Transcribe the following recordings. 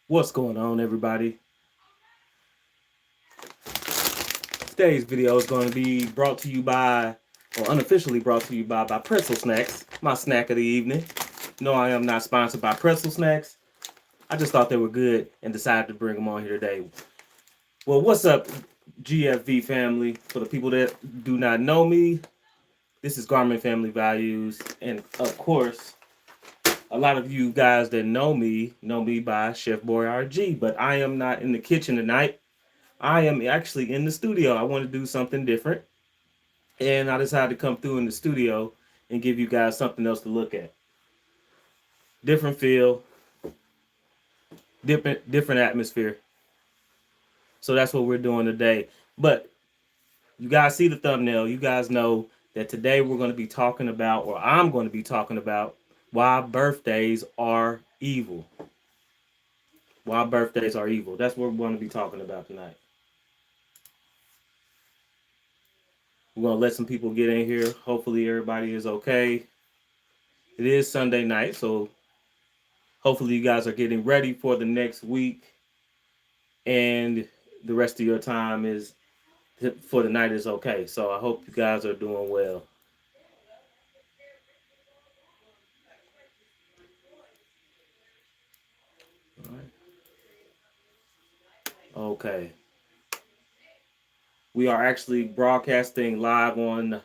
What's going on, everybody? Today's video is going to be brought to you by, or unofficially brought to you by Pretzel Snacks, my snack of the evening. No, I am not sponsored by Pretzel Snacks. I just thought they were good and decided to bring them on here today. Well, what's up, GFV family? For the people that do not know me, this is Garment Family Values, and of course, a lot of you guys that know me by Chef Boy RG, but I am not in the kitchen tonight. I am actually in the studio. I want to do something different. And I decided to come through in the studio and give you guys something else to look at. Different feel, different atmosphere. So that's what we're doing today. But you guys see the thumbnail. You guys know that today we're going to be talking about, or I'm going to be talking about, why birthdays are evil. Why birthdays are evil. That's what we're going to be talking about tonight. We're going to let some people get in here. Hopefully everybody is okay. It is Sunday night, so hopefully you guys are getting ready for the next week, and the rest of your time is for the night is okay. So I hope you guys are doing well. All right. Okay. We are actually broadcasting live on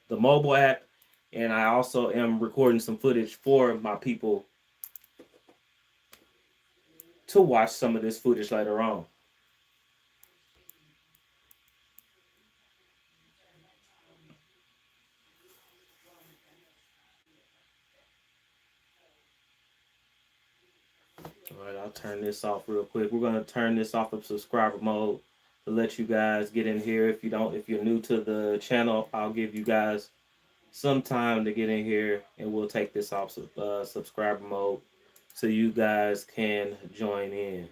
the mobile app, and I also am recording some footage for my people to watch some of this footage later on. All right, I'll turn this off real quick. We're gonna turn this off of subscriber mode to let you guys get in here. If you're new to the channel, I'll give you guys some time to get in here, and we'll take this off subscriber mode so you guys can join in.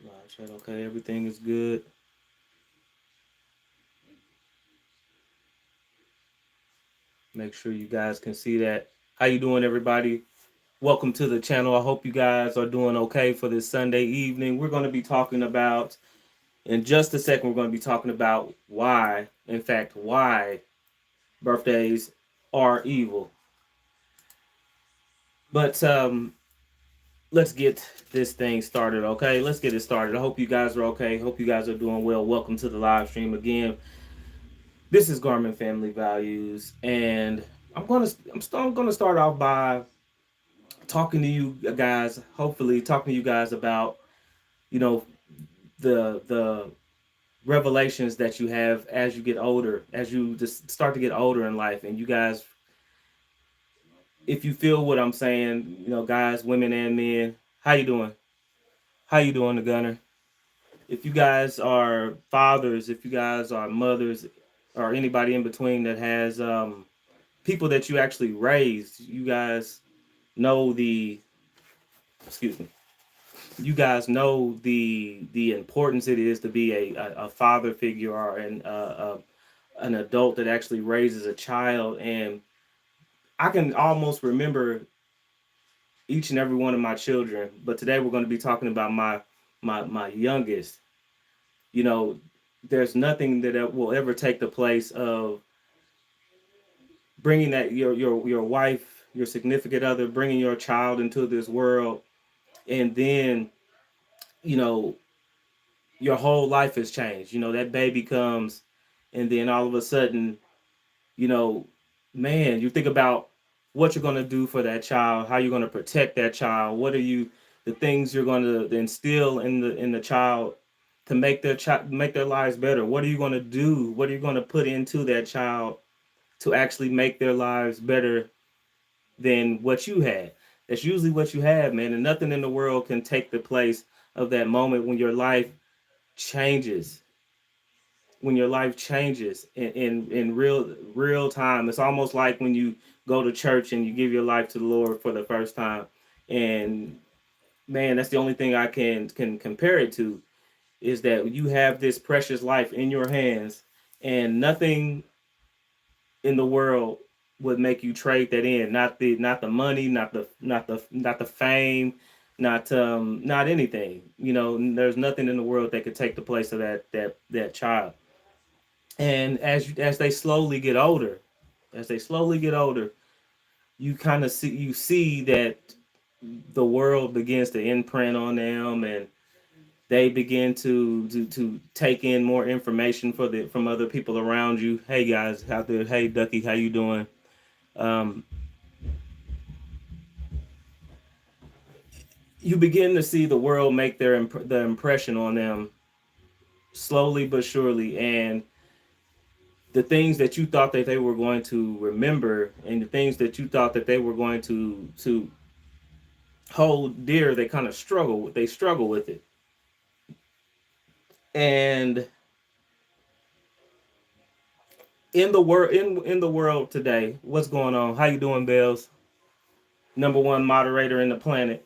Live chat, okay, everything is good. Make sure you guys can see that. How you doing, everybody? Welcome to the channel. I hope you guys are doing okay for this Sunday evening. We're going to be talking about, in just a second, we're going to be talking about why, in fact, why birthdays are evil. But let's get this thing started, okay? Let's get it started. I hope you guys are okay. Hope you guys are doing well. Welcome to the live stream again. This is Garment Family Values, and I'm gonna start off by talking to you guys. Hopefully, talking to you guys about, you know, the revelations that you have as you get older, as you just start to get older in life, and you guys, if you feel what I'm saying, guys, women and men, how you doing? How you doing, the Gunner? If you guys are fathers, if you guys are mothers, or anybody in between that has people that you actually raised, you guys know the excuse me. You guys know the importance it is to be a father figure, or an adult that actually raises a child. And I can almost remember each and every one of my children, but today we're going to be talking about my youngest. You know, there's nothing that will ever take the place of bringing that your wife, your significant other, bringing your child into this world, and then you know your whole life has changed. That baby comes, and then all of a sudden, you know, man, you think about what you're going to do for that child, how you're going to protect that child, the things you're going to instill in the child to make their lives better. What are you going to do? What are you going to put into that child to actually make their lives better than what you had? That's usually what you have, man, and nothing in the world can take the place of that moment when your life changes. When your life changes in real time. It's almost like when you go to church and you give your life to the Lord for the first time. And man, that's the only thing I can compare it to, is that you have this precious life in your hands, and nothing in the world would make you trade that in. Not the money, not the fame, not anything. There's nothing in the world that could take the place of that child. And as they slowly get older, you kind of see that the world begins to imprint on them, and they begin to take in more information from other people around you. Hey guys out there, hey Ducky, how you doing? Um, you begin to see the world make the impression on them slowly but surely, and the things that you thought that they were going to remember, and the things that you thought that they were going to hold dear, they kind of struggle with it. And in the world today, what's going on? How you doing, Bells? Number one moderator in the planet.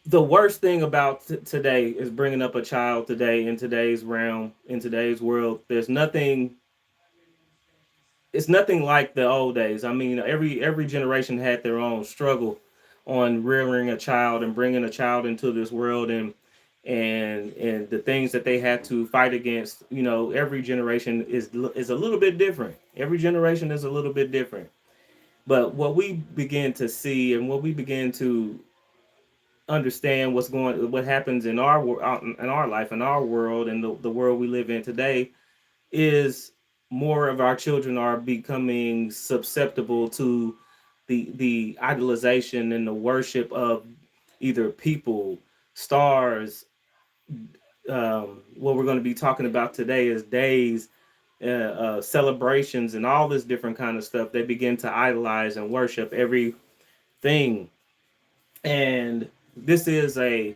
The worst thing about today is bringing up a child today, in today's realm, in today's world. It's nothing like the old days. I mean, every generation had their own struggle on rearing a child and bringing a child into this world, and the things that they had to fight against. Every generation is a little bit different. Every generation is a little bit different. But what we begin to see, and what we begin to understand, what happens in our life, in our world, and the world we live in today, is more of our children are becoming susceptible to the idolization and the worship of either people, stars. What we're going to be talking about today is days, celebrations, and all this different kind of stuff. They begin to idolize and worship everything, and this is a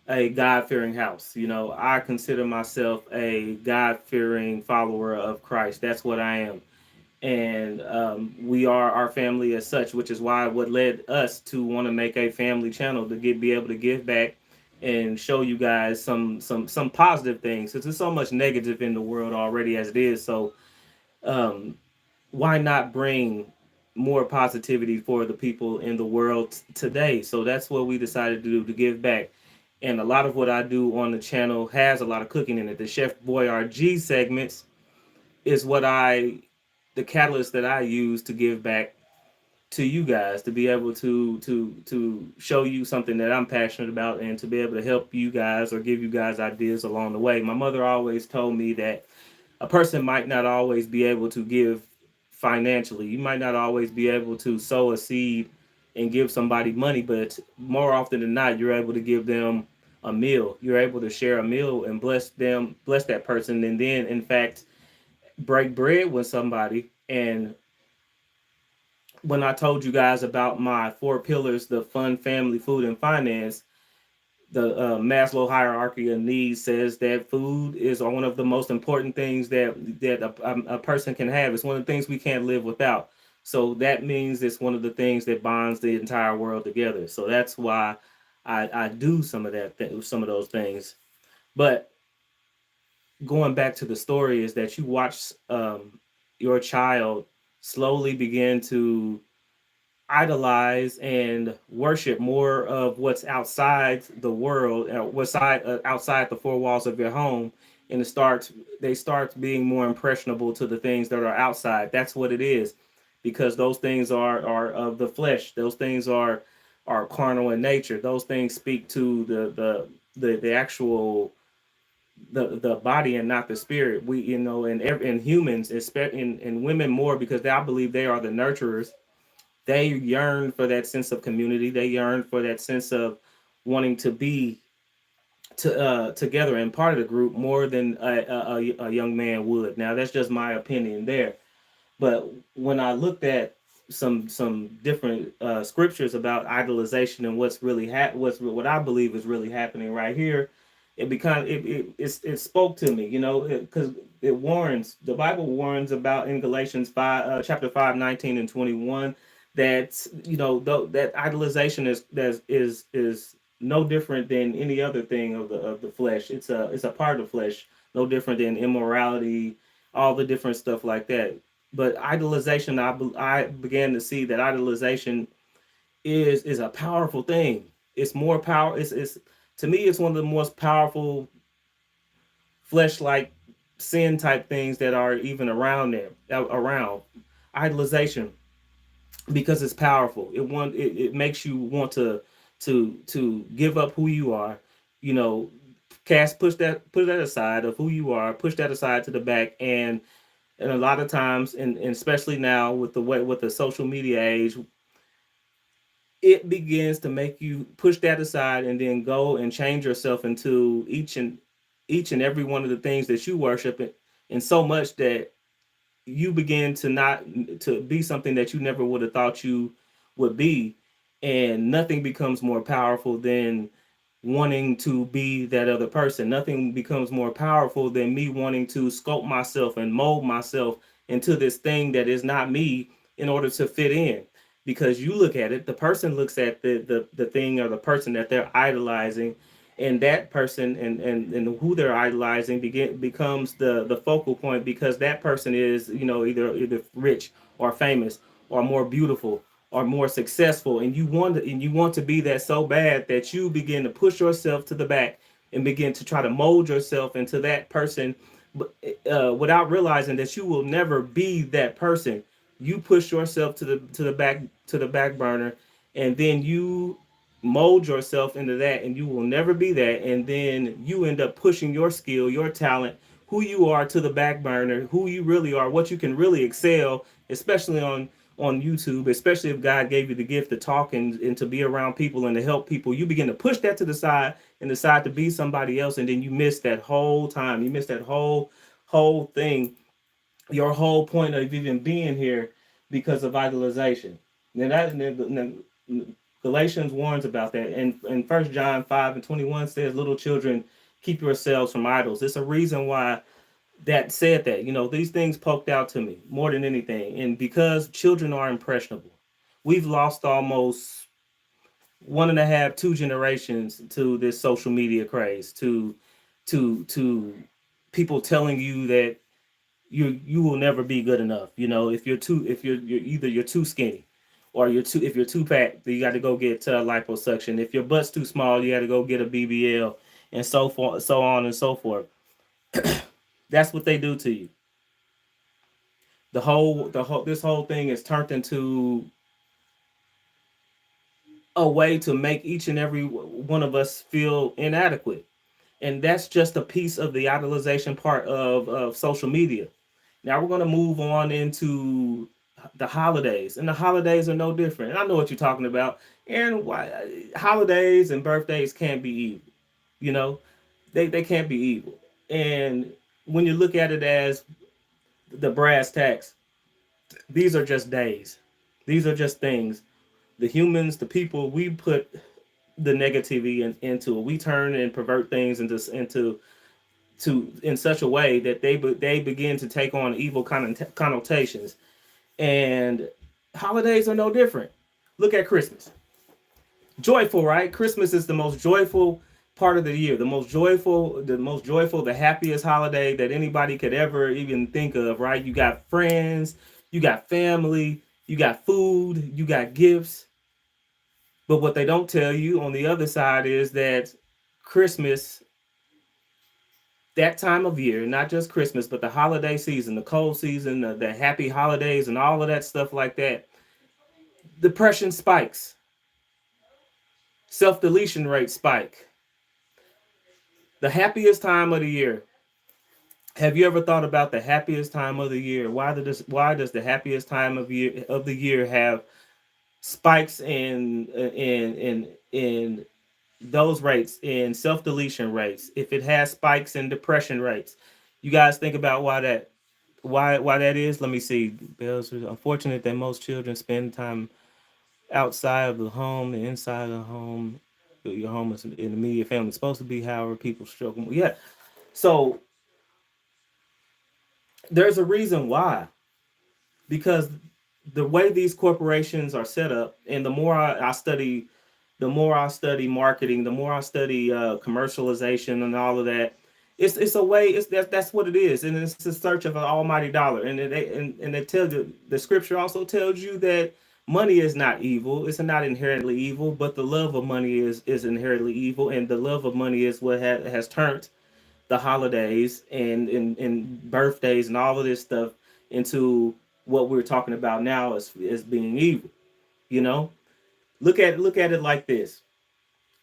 God fearing house. I consider myself a God fearing follower of Christ. That's what I am. And we are our family as such, which is why what led us to want to make a family channel to be able to give back and show you guys some positive things, because there's so much negative in the world already as it is. So um, why not bring more positivity for the people in the world today? So that's what we decided to do, to give back. And a lot of what I do on the channel has a lot of cooking in it. The Chef Boyardee segments is the catalyst that I use to give back to you guys, to be able to show you something that I'm passionate about, and to be able to help you guys or give you guys ideas along the way. My mother always told me that a person might not always be able to give financially. You might not always be able to sow a seed and give somebody money, but more often than not, you're able to give them a meal. You're able to share a meal and bless that person, and then, in fact, break bread with somebody. And when I told you guys about my four pillars, the fun, family, food, and finance, the Maslow hierarchy of needs says that food is one of the most important things that a person can have. It's one of the things we can't live without. So that means it's one of the things that bonds the entire world together. So that's why I do some of those things. But going back to the story, is that you watch your child slowly begin to idolize and worship more of what's outside the world, outside the four walls of your home, and they start being more impressionable to the things that are outside. That's what it is, because those things are of the flesh. Those things are carnal in nature. Those things speak to the actual the body and not the spirit. We in humans, especially in women more, because I believe they are the nurturers. They yearn for that sense of community. They yearn for that sense of wanting to be together and part of the group more than a young man would. Now that's just my opinion there. But when I looked at some different scriptures about idolization and what's really what I believe is really happening right here, it spoke to me, because the Bible warns about, in Galatians 5, chapter 5, 19 and 21, that that idolization is no different than any other thing of the flesh. It's a part of the flesh, no different than immorality, all the different stuff like that. But idolization, I began to see that idolization is a powerful thing. It's more power. It's to me, it's one of the most powerful flesh like sin type things that are even around there around idolization, because it's powerful. It makes you want to give up who you are, you know, put that aside of who you are, push that aside to the back, and a lot of times, and especially now with the social media age, it begins to make you push that aside and then go and change yourself into each and every one of the things that you worship, and so much that you begin to not to be something that you never would have thought you would be, and nothing becomes more powerful than wanting to be that other person. Nothing becomes more powerful than me wanting to sculpt myself and mold myself into this thing that is not me in order to fit in. Because you look at it, the person looks at the thing or the person that they're idolizing, and that person and who they're idolizing becomes the focal point, because that person is, either rich or famous or more beautiful or more successful, and you want to be that so bad that you begin to push yourself to the back and begin to try to mold yourself into that person, without realizing that you will never be that person. You push yourself to the back burner, and then you mold yourself into that, and you will never be that, and then you end up pushing your skill, your talent, who you are, to the back burner, who you really are, what you can really excel, especially on YouTube, especially if God gave you the gift to talk and to be around people and to help people. You begin to push that to the side and decide to be somebody else, and then you miss that whole time. You miss that whole thing, your whole point of even being here, because of idolization. Now Galatians warns about that, and 1 John 5:21 says, "Little children, keep yourselves from idols." It's a reason why that said that. These things poked out to me more than anything, and because children are impressionable, we've lost almost one and a half, 2 generations to this social media craze, to people telling you that you will never be good enough. If you're too skinny, or if you're too fat, you got to go get liposuction. If your butt's too small, you got to go get a BBL, and so forth, so on and so forth. That's what they do to you. The whole this whole thing is turned into a way to make each and every one of us feel inadequate, and that's just a piece of the idolization part of social media. Now we're going to move on into the holidays, and the holidays are no different. And I know what you're talking about, and why holidays and birthdays can't be evil. You know, they can't be evil. And when you look at it as the brass tacks, these are just days. These are just things. The humans, the people, we put the negativity into it. We turn and pervert things into to in such a way that they begin to take on evil connotations. And holidays are no different. Look at Christmas. Joyful, right? Christmas is the most joyful part of the year. The most joyful, the happiest holiday that anybody could ever even think of, right? You got friends, you got family, you got food, you got gifts. But what they don't tell you on the other side is that Christmas, that time of year, not just Christmas, but the holiday season, the cold season, the happy holidays, and all of that stuff like that, depression spikes, self deletion rates spike. The happiest time of the year. Have you ever thought about the happiest time of the year? Why does the happiest time of the year have spikes in those rates, in self deletion rates? If it has spikes in depression rates, you guys think about why that is. Let me see. Bells. It's unfortunate that most children spend time outside of the home, the inside of the home. Your home is in the immediate family. It's supposed to be however people struggle. Yeah. So there's a reason why. Because the way these corporations are set up, and the more I study, the more I study marketing, the more I study commercialization and all of that. It's a way. It's that's what it is, and it's the search of an almighty dollar. And they tell you, the scripture also tells you that money is not evil. It's not inherently evil, but the love of money is inherently evil, and the love of money is what has turned the holidays and birthdays and all of this stuff into what we're talking about now as being evil. You know, look at it like this: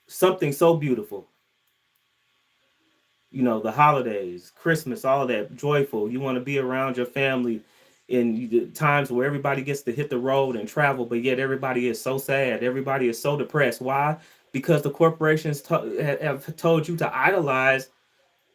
something so beautiful. You know, the holidays, Christmas, all of that joyful. You want to be around your family in times where everybody gets to hit the road and travel, but yet everybody is so sad. Everybody is so depressed. Why? Because the corporations have told you to idolize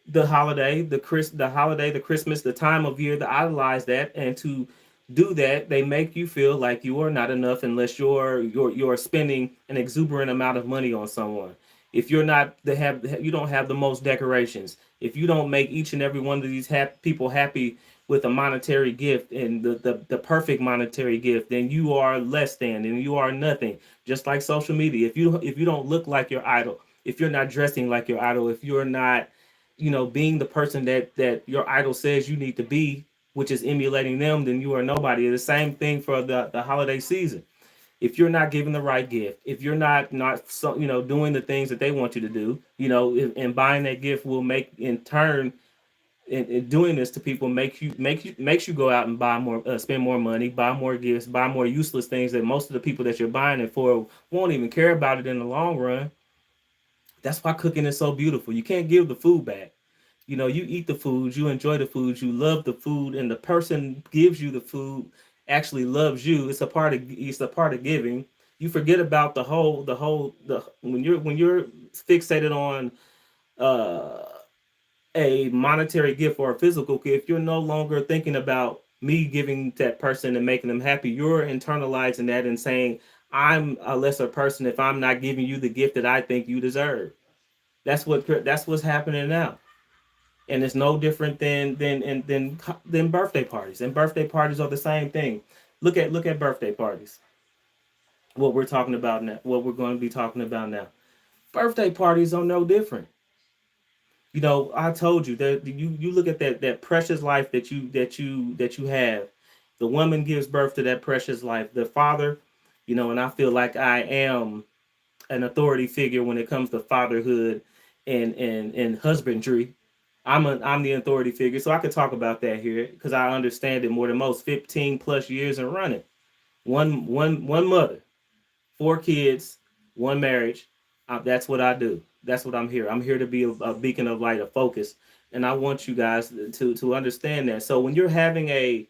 the holiday, the holiday, the Christmas, the time of year, to idolize that, and to do that, they make you feel like you are not enough unless you're spending an exuberant amount of money on someone. If you're not the have you don't have the most decorations. If you don't make each and every one of these people happy with a monetary gift and the perfect monetary gift, then you are less than and you are nothing. Just like social media. If you don't look like your idol, if you're not dressing like your idol, if you're not being the person that your idol says you need to be, which is emulating them, then you are nobody. The same thing for the holiday season. If you're not giving the right gift, if you're not so, doing the things that they want you to do, and buying that gift will make in turn, and doing this to people makes you go out and buy more, spend more money, buy more gifts, buy more useless things that most of the people that you're buying it for won't even care about it in the long run. That's why cooking is so beautiful. You can't give the food back. You eat the food, you enjoy the food, you love the food, and the person gives you the food actually loves you. It's a part of giving. You forget about the when you're fixated on uh a monetary gift or a physical gift. You're no longer thinking about me giving that person and making them happy. You're internalizing that and saying, I'm a lesser person if I'm not giving you the gift that I think you deserve. That's what's happening now, and it's no different than birthday parties. And birthday parties are the same thing. Look at birthday parties. What we're talking about now, what we're going to be talking about now. Birthday parties are no different. I told you that you look at that precious life that you have. The woman gives birth to that precious life. The father, and I feel like I am an authority figure when it comes to fatherhood and husbandry. I'm the authority figure, so I could talk about that here because I understand it more than most. 15 plus years and running. One mother, four kids, one marriage. That's what I do. That's what I'm here. I'm here to be a beacon of light, a focus, and I want you guys to understand that. So when you're having a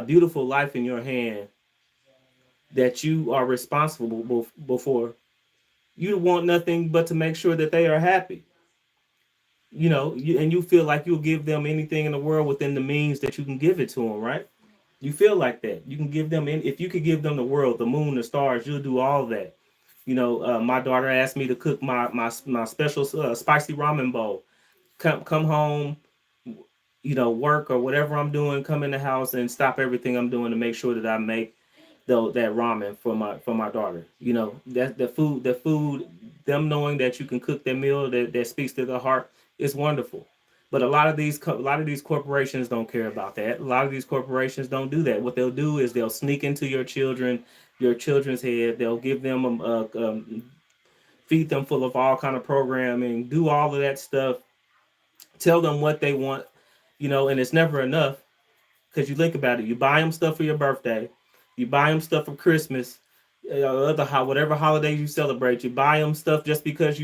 beautiful life in your hand that you are responsible before, you want nothing but to make sure that they are happy. And you feel like you'll give them anything in the world within the means that you can give it to them, right? You feel like that. You can give them, if you could give them the world, the moon, the stars, you'll do all of that. My daughter asked me to cook my special spicy ramen bowl. Come home, work or whatever I'm doing, come in the house and stop everything I'm doing to make sure that I make that ramen for my daughter. That the food, them knowing that you can cook that meal that speaks to the heart is wonderful. But a lot of these corporations don't care about that. A lot of these corporations don't do that. What they'll do is they'll sneak into your children's head. They'll give them feed them full of all kind of programming, do all of that stuff, tell them what they want, and it's never enough. Because you think about it, you buy them stuff for your birthday, you buy them stuff for Christmas, whatever holiday you celebrate, you buy them stuff just because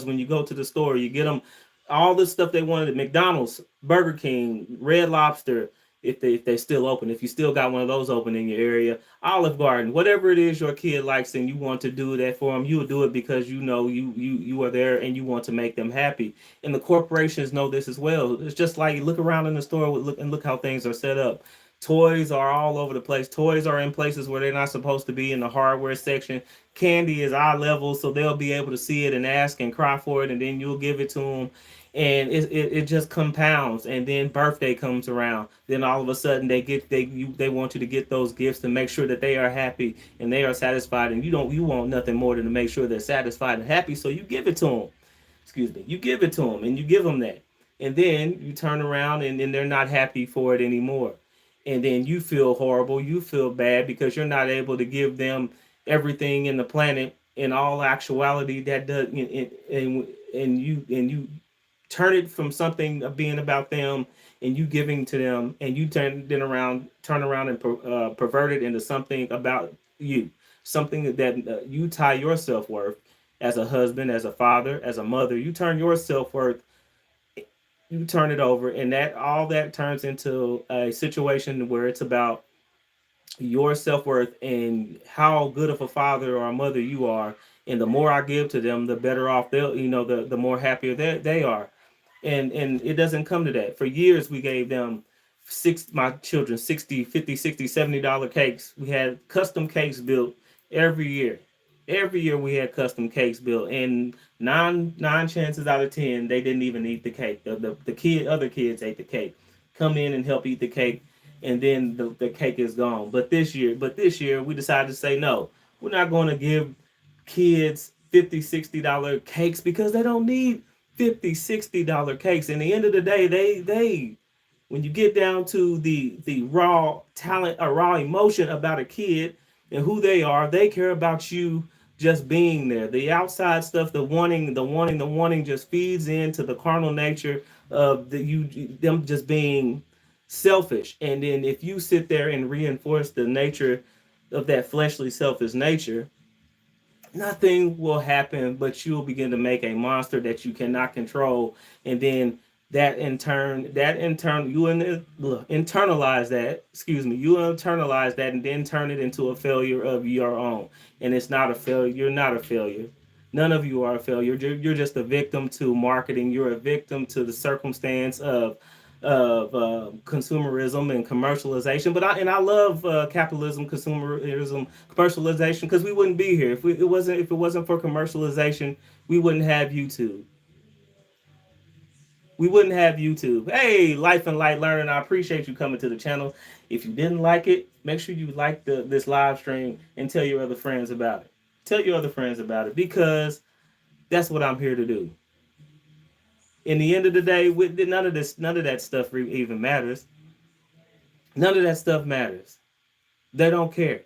when you go to the store, you get them all the stuff they wanted at McDonald's, Burger King, Red Lobster, if they still open, if you still got one of those open in your area, Olive Garden, whatever it is your kid likes and you want to do that for them, you will do it because you are there and you want to make them happy. And the corporations know this as well. It's just like look around in the store, look how things are set up. Toys are all over the place. Toys are in places where they're not supposed to be in the hardware section. Candy is eye level, so they'll be able to see it and ask and cry for it, and then you'll give it to them. and it just compounds. And then birthday comes around, then all of a sudden they want you to get those gifts to make sure that they are happy and they are satisfied, and you want nothing more than to make sure they're satisfied and happy, so you give it to them. Excuse me, you give it to them and you give them that, and then you turn around and then they're not happy for it anymore, and then you feel horrible, you feel bad because you're not able to give them everything in the planet. In all actuality, that does, and you turn it from something of being about them and you giving to them, and you turn around and pervert it into something about you, something that you tie your self-worth as a husband, as a father, as a mother. You turn your self-worth, you turn it over, and that all that turns into a situation where it's about your self-worth and how good of a father or a mother you are. And the more I give to them, the better off they'll, the more happier they are. And it doesn't come to that. For years we gave them my children 60, 50, 60, $70 cakes. We had custom cakes built every year. Every year we had custom cakes built, and nine chances out of 10 they didn't even eat the cake. The other kids ate the cake, come in and help eat the cake, and then the cake is gone. But this year we decided to say no. We're not going to give kids $50, $60 cakes because they don't need $50, $60 cakes. In the end of the day, they when you get down to the raw talent or raw emotion about a kid and who they are, they care about you just being there. The outside stuff, the wanting just feeds into the carnal nature of them just being selfish. And then if you sit there and reinforce the nature of that fleshly selfish nature, nothing will happen, but you'll begin to make a monster that you cannot control. And then that in turn, internalize that. Excuse me, you internalize that, and then turn it into a failure of your own. And it's not a failure. You're not a failure. None of you are a failure. You're just a victim to marketing. You're a victim to the circumstance of consumerism and commercialization. But I love capitalism, consumerism, commercialization, because we wouldn't be here if it wasn't for commercialization. We wouldn't have YouTube. We wouldn't have YouTube. Hey, Life and Light Learning, I appreciate you coming to the channel. If you didn't like it, make sure you like this live stream and tell your other friends about it. Tell your other friends about it, because that's what I'm here to do. In the end of the day, none of that stuff even matters. None of that stuff matters. They don't care.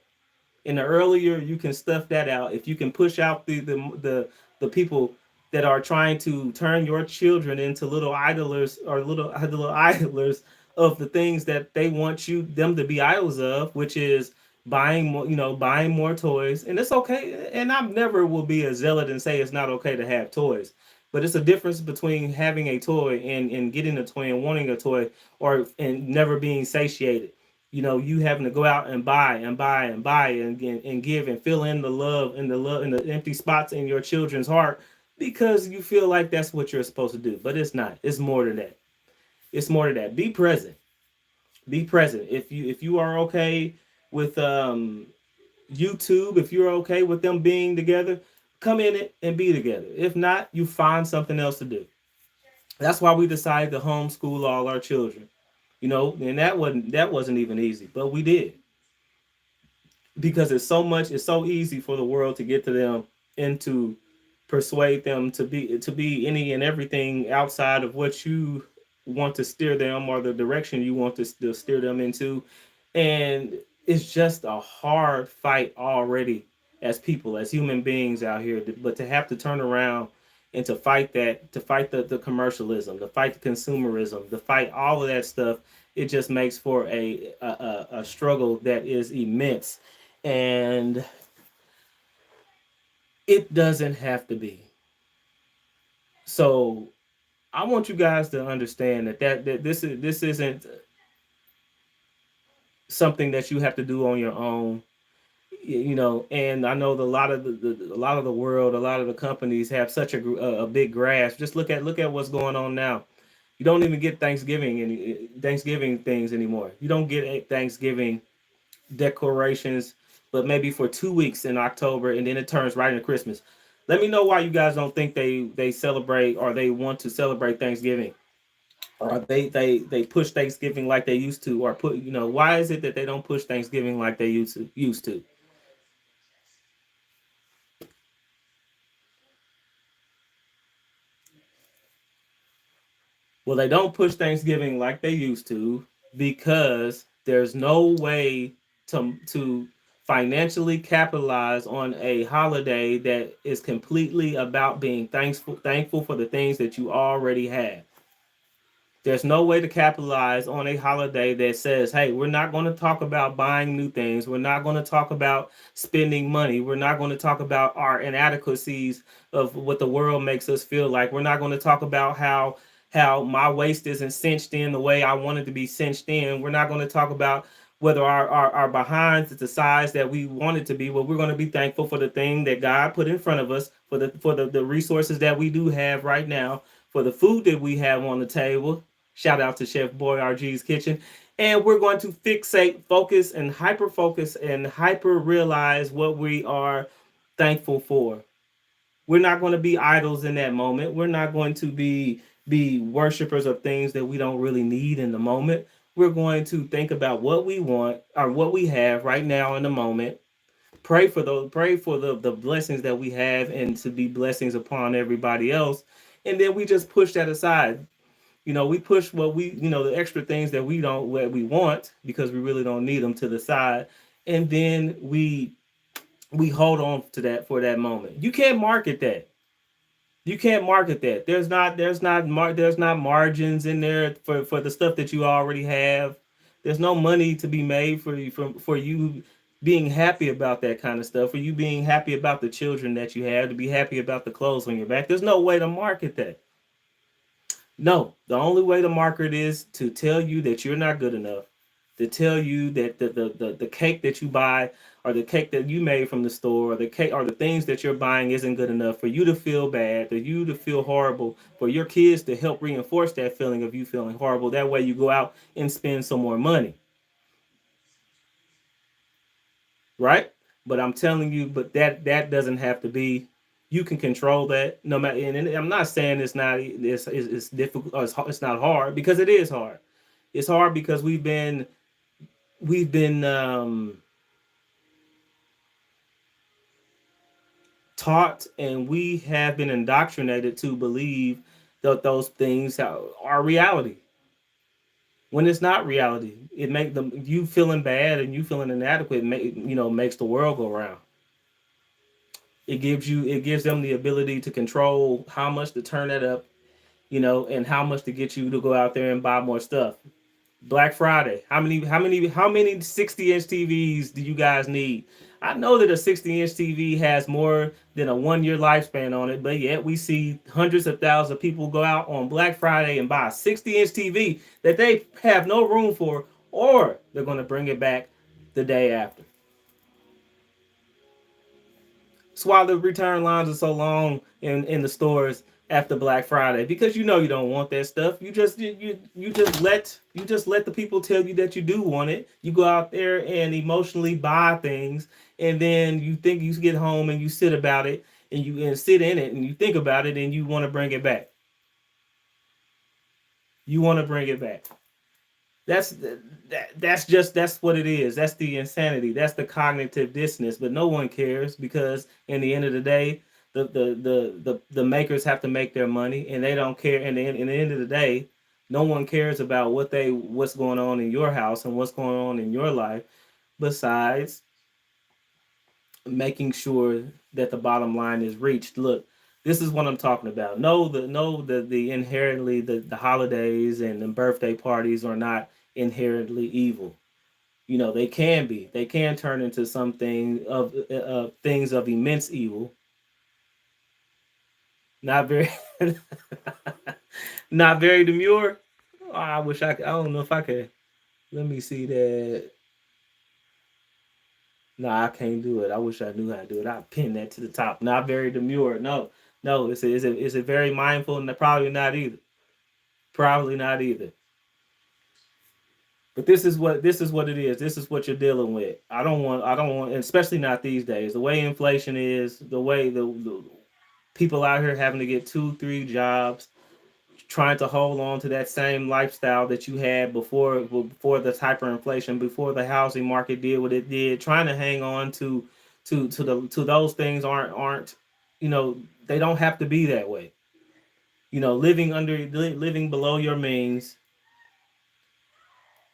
And the earlier you can stuff that out, if you can push out the people that are trying to turn your children into little idlers, or little idlers of the things that they want them to be idols of, which is buying more toys. And it's okay. And I never will be a zealot and say it's not okay to have toys. But it's a difference between having a toy and getting a toy and wanting a toy, or and never being satiated. You having to go out and buy and buy and buy and give and fill in the empty spots in your children's heart, because you feel like that's what you're supposed to do. But it's not. It's more than that. It's more than that. Be present. Be present. If you are okay with YouTube, if you're okay with them being together, come in it and be together. If not, you find something else to do. That's why we decided to homeschool all our children. And that wasn't even easy, but we did, because it's so easy for the world to get to them and to persuade them to be any and everything outside of what you want to steer them, or the direction you want to steer them into. And it's just a hard fight already, as people, as human beings out here. But to have to turn around and to fight that, to fight the commercialism, to fight the consumerism, to fight all of that stuff, it just makes for a struggle that is immense. And it doesn't have to be. So I want you guys to understand that this isn't something that you have to do on your own. And I know a lot of a lot of the world, a lot of the companies have such a big grasp. Just look at what's going on now. You don't even get Thanksgiving things anymore. You don't get Thanksgiving decorations, but maybe for 2 weeks in October, and then it turns right into Christmas. Let me know why you guys don't think they celebrate or they want to celebrate Thanksgiving, or they push Thanksgiving like they used to, or put, why is it that they don't push Thanksgiving like they used to? Well, they don't push Thanksgiving like they used to because there's no way to financially capitalize on a holiday that is completely about being thankful for the things that you already have. There's no way to capitalize on a holiday that says, hey, we're not going to talk about buying new things. We're not going to talk about spending money. We're not going to talk about our inadequacies of what the world makes us feel like. We're not going to talk about how my waist isn't cinched in the way I wanted to be cinched in. We're not going to talk about whether our behinds is the size that we want it to be. Well, we're going to be thankful for the thing that God put in front of us, for the resources that we do have right now, for the food that we have on the table. Shout out to Chef Boy RG's Kitchen. And we're going to fixate, focus, and hyper focus and hyper realize what we are thankful for. We're not going to be idols in that moment. We're not going to be worshipers of things that we don't really need in the moment. We're going to think about what we want or what we have right now in the moment. Pray for the blessings that we have and to be blessings upon everybody else. And then we just push that aside. We push what the extra things that we don't what we want because we really don't need them to the side, and then we hold on to that for that moment. You can't market that. You can't market that. There's not margins in there for the stuff that you already have. There's no money to be made for you being happy about that kind of stuff, for you being happy about the children that you have, to be happy about the clothes on your back. There's no way to market that. No, the only way to market is to tell you that you're not good enough, to tell you that the cake that you buy or the cake that you made from the store or the cake or the things that you're buying isn't good enough, for you to feel bad, for you to feel horrible, for your kids to help reinforce that feeling of you feeling horrible. That way you go out and spend some more money, right? But I'm telling you, but that doesn't have to be. You can control that no matter. And I'm not saying it's difficult. Or it's not hard, because it is hard. It's hard because we've been taught, and we have been indoctrinated to believe that those things are reality when it's not reality. It make them you feeling bad and you feeling inadequate. Makes the world go round. It gives them the ability to control how much to turn it up, and how much to get you to go out there and buy more stuff. Black Friday. How many 60-inch TVs do you guys need? I know that a 60-inch TV has more than a 1 year lifespan on it, but yet we see hundreds of thousands of people go out on Black Friday and buy a 60-inch TV that they have no room for, or they're going to bring it back the day after. That's why the return lines are so long in the stores after Black Friday, because you don't want that stuff. You just let the people tell you that you do want it. You go out there and emotionally buy things, and then you think you get home and you sit about it and sit in it and you think about it and you want to bring it back. You want to bring it back. That's what it is. That's the insanity. That's the cognitive dissonance. But no one cares, because in the end of the day, the makers have to make their money, and they don't care. And in the end of the day, no one cares about what's going on in your house and what's going on in your life, besides making sure that the bottom line is reached. Look, this is what I'm talking about. No, the inherently the holidays and the birthday parties are not inherently evil. They can be. They can turn into something of things of immense evil. Not very, not very demure. Oh, I wish I could. I don't know if I could. Let me see that. No, I can't do it. I wish I knew how to do it. I pin that to the top. Not very demure. No, no. Is it very mindful? And probably not either. Probably not either. But this is what it is. This is what you're dealing with. I don't want, especially not these days. The way inflation is, the way People out here having to get 2, 3 jobs, trying to hold on to that same lifestyle that you had before the hyperinflation, before the housing market did what it did, trying to hang on to those things aren't they don't have to be that way. Living below your means,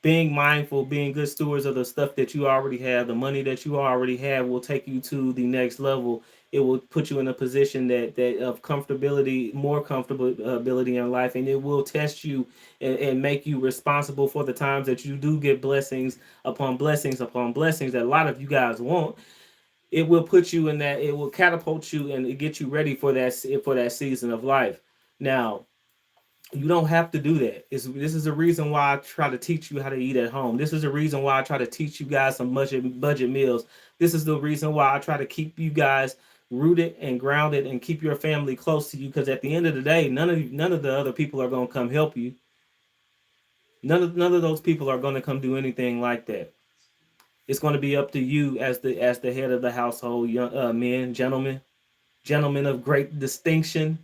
being mindful, being good stewards of the stuff that you already have, the money that you already have will take you to the next level. It will put you in a position that of comfortability, more comfortability in life, and it will test you and make you responsible for the times that you do get blessings upon blessings upon blessings that a lot of you guys want. It will put you in that. It will catapult you and get you ready for that season of life. Now, you don't have to do that. This is the reason why I try to teach you how to eat at home. This is the reason why I try to teach you guys some budget meals. This is the reason why I try to keep you guys rooted and grounded and keep your family close to you. Because at the end of the day, none of the other people are going to come help you. None of those people are going to come do anything like that. It's going to be up to you as the head of the household, young men, gentlemen of great distinction.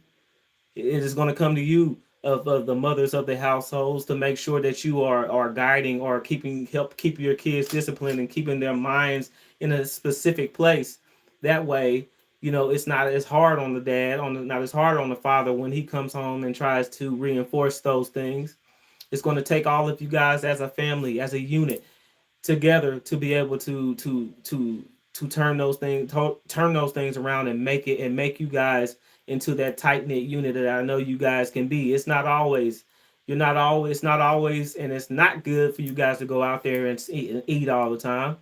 It is going to come to you of the mothers of the households to make sure that you are guiding or help keep your kids disciplined and keeping their minds in a specific place. That way, it's not as hard on the dad, not as hard on the father when he comes home and tries to reinforce those things. It's going to take all of you guys as a family, as a unit, together to be able to turn those things around and make you guys into that tight knit unit that I know you guys can be. It's not always, and it's not good for you guys to go out there and eat all the time.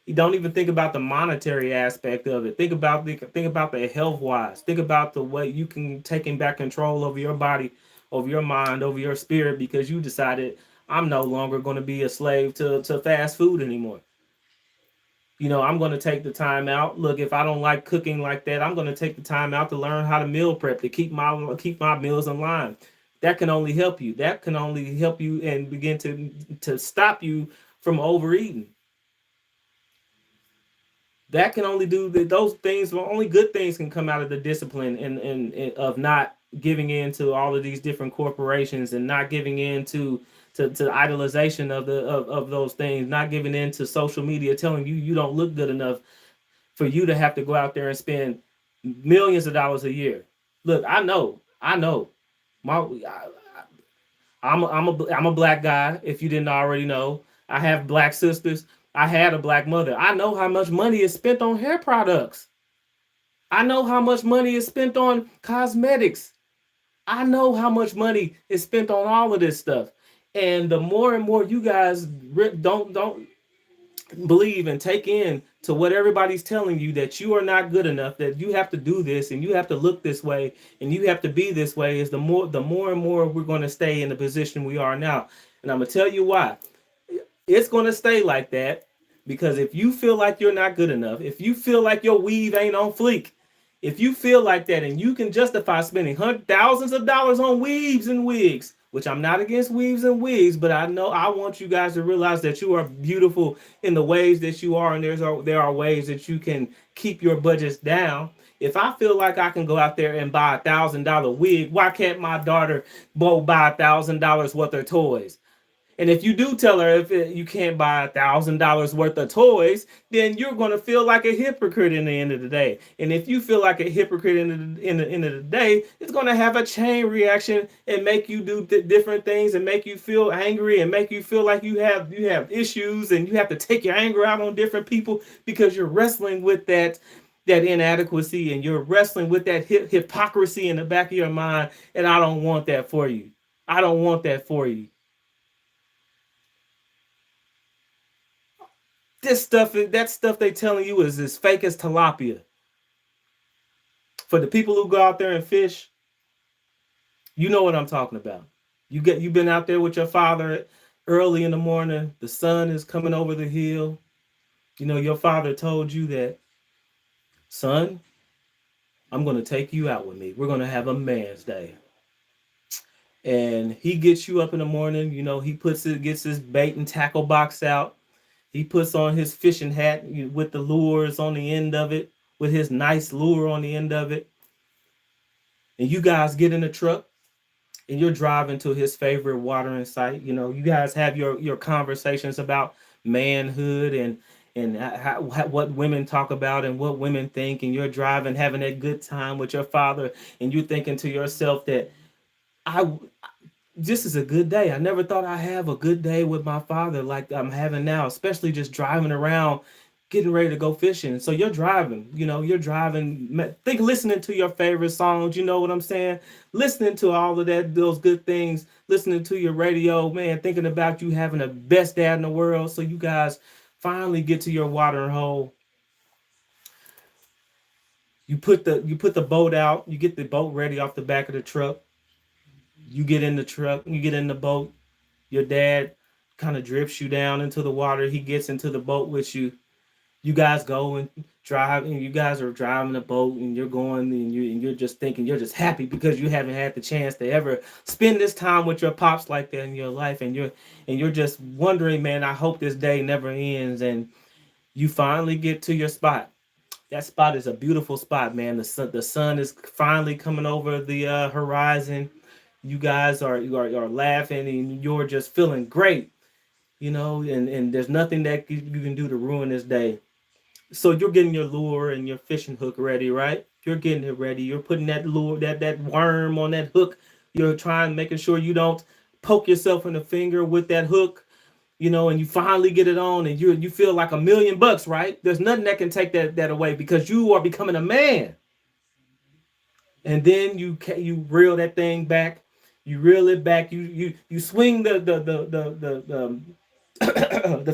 You don't even think about the monetary aspect of it. Think about the health wise. Think about the way you can taking back control over your body, over your mind, over your spirit, because you decided I'm no longer going to be a slave to fast food anymore. I'm going to take the time out. Look, if I don't like cooking like that, I'm going to take the time out to learn how to meal prep to keep my meals in line. That can only help you. That can only help you and begin to stop you from overeating. That can only do those things. Well, only good things can come out of the discipline and of not giving in to all of these different corporations and not giving in to the idolization of those things, not giving in to social media telling you you don't look good enough for you to have to go out there and spend millions of dollars a year. Look, I know, my I'm a black guy. If you didn't already know, I have black sisters. I had a black mother. I know how much money is spent on hair products. I know how much money is spent on cosmetics. I know how much money is spent on all of this stuff. And the more and more you guys don't believe and take in to what everybody's telling you, that you are not good enough, that you have to do this and you have to look this way and you have to be this way, is the more and more we're going to stay in the position we are now. And I'm going to tell you why. It's going to stay like that because if you feel like you're not good enough, if you feel like your weave ain't on fleek, if you feel like that and you can justify spending thousands of dollars on weaves and wigs, which I'm not against weaves and wigs, but I want you guys to realize that you are beautiful in the ways that you are, and there are ways that you can keep your budgets down. If I feel like I can go out there and buy $1,000 wig, why can't my daughter go buy $1,000 worth of toys? And if you do tell her you can't buy $1,000 worth of toys, then you're going to feel like a hypocrite in the end of the day. And if you feel like a hypocrite in the end of the day, it's going to have a chain reaction and make you do different things and make you feel angry and make you feel like you have issues and you have to take your anger out on different people because you're wrestling with that inadequacy and you're wrestling with that hypocrisy in the back of your mind. And I don't want that for you. I don't want that for you. That stuff they telling you is as fake as tilapia. For the people who go out there and fish, you know what I'm talking about. You've been out there with your father early in the morning. The sun is coming over the hill. Your father told you that, son, I'm going to take you out with me. We're going to have a man's day. And he gets you up in the morning. He gets his bait and tackle box out. He puts on his fishing hat with the lures on the end of it, with his nice lure on the end of it. and you guys get in the truck and you're driving to his favorite watering site. You know, you guys have your conversations about manhood and how, what women talk about and what women think, and you're driving, having that good time with your father, and you're thinking to yourself that I this is a good day. I never thought I'd have a good day with my father like I'm having now, especially just driving around, getting ready to go fishing. So you're driving, you're driving, think listening to your favorite songs, you know what I'm saying? Listening to all of that, those good things, listening to your radio, man, thinking about you having the best dad in the world. So you guys finally get to your watering hole. You put the boat out, you get the boat ready off the back of the truck. You get in the truck, you get in the boat. Your dad kind of drifts you down into the water. He gets into the boat with you. You guys go and drive, and you guys are driving the boat, and you're going, and you're just thinking, you're just happy because you haven't had the chance to ever spend this time with your pops like that in your life, and you're just wondering, man, I hope this day never ends, and you finally get to your spot. That spot is a beautiful spot, man. The sun is finally coming over the horizon. You guys are laughing, and you're just feeling great, and there's nothing that you can do to ruin this day. So you're getting your lure and your fishing hook ready, right? You're getting it ready. You're putting that lure, that worm on that hook. You're trying, making sure you don't poke yourself in the finger with that hook, and you finally get it on, and you feel like $1,000,000, right? There's nothing that can take that away because you are becoming a man. And then you reel that thing back. You reel it back. You swing the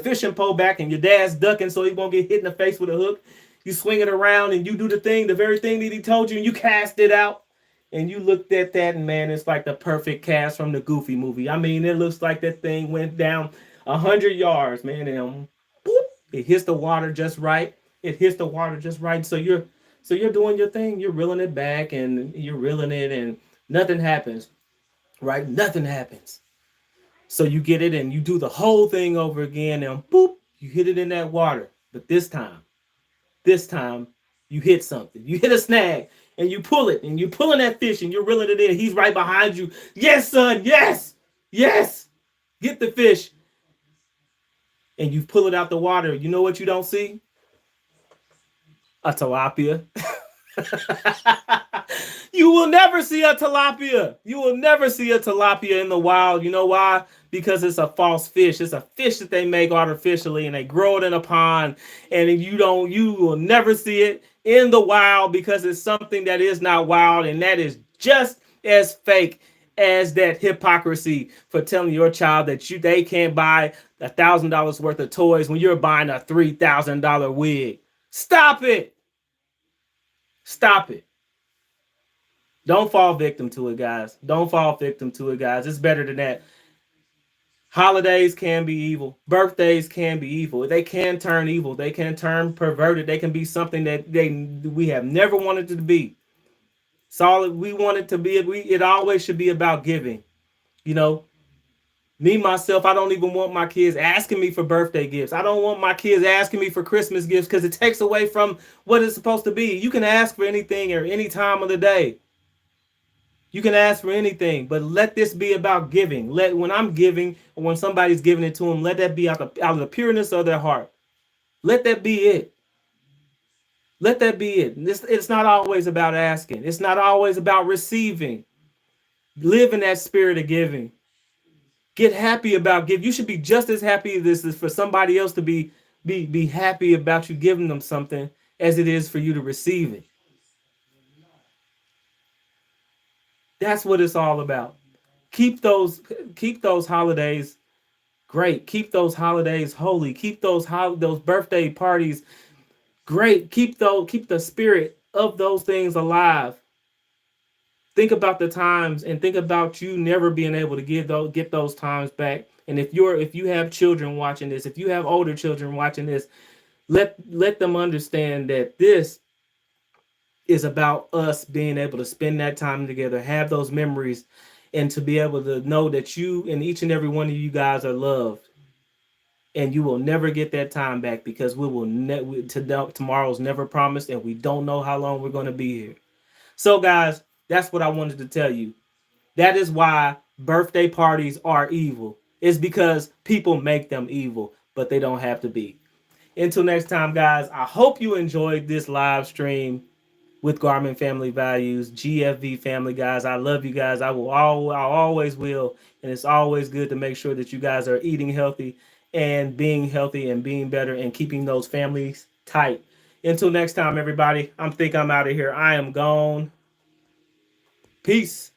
fishing pole back, and your dad's ducking so he won't get hit in the face with a hook. You swing it around, and you do the very thing that he told you, and you cast it out. And you looked at that, and man, it's like the perfect cast from the Goofy movie. I mean, it looks like that thing went down 100 yards, man, and boop, it hits the water just right. It hits the water just right. So you're doing your thing. You're reeling it back, and you're reeling it, and nothing happens, right? Nothing happens. So you get it and you do the whole thing over again, and boop, you hit it in that water. But this time, you hit something. You hit a snag and you pull it, and you're pulling that fish and you're reeling it in. He's right behind you. Yes, son. Yes. Yes. Get the fish, and you pull it out the water. You know what you don't see? A tilapia. You will never see a tilapia. You will never see a tilapia in the wild. You know why? Because it's a false fish. It's a fish that they make artificially, and they grow it in a pond. And you will never see it in the wild because it's something that is not wild, and that is just as fake as that hypocrisy for telling your child that they can't buy $1,000 worth of toys when you're buying a $3,000 wig. Stop it. Stop it. Don't fall victim to it, guys. Don't fall victim to it, guys. It's better than that. Holidays can be evil. Birthdays can be evil. They can turn evil. They can turn perverted. They can be something that we have never wanted it to be. It's all we want it to be. It always should be about giving. You know, me, myself, I don't even want my kids asking me for birthday gifts. I don't want my kids asking me for Christmas gifts because it takes away from what it's supposed to be. You can ask for anything or any time of the day. You can ask for anything, but let this be about giving. When I'm giving, or when somebody's giving it to them, let that be out of the pureness of their heart. Let that be it. Let that be it. It's not always about asking. It's not always about receiving. Live in that spirit of giving. Get happy about giving. You should be just as happy as this is for somebody else to be happy about you giving them something as it is for you to receive it. That's what it's all about. Keep those keep those holidays great. Keep those holidays holy. Keep those birthday parties great. Keep the spirit of those things alive. Think about the times and think about you never being able to get those times back. And if you have children watching this, if you have older children watching this, let them understand that this is about us being able to spend that time together, have those memories, and to be able to know that you and each and every one of you guys are loved. And you will never get that time back because tomorrow's never promised, and we don't know how long we're going to be here. So, guys, That's what I wanted to tell you. That is why birthday parties are evil. It's because people make them evil, but they don't have to be. Until next time, guys, I hope you enjoyed this live stream with Garmin Family Values, GFV family, guys. I love you guys. I always will. And it's always good to make sure that you guys are eating healthy and being better and keeping those families tight. Until next time, everybody, I'm out of here. I am gone. Peace.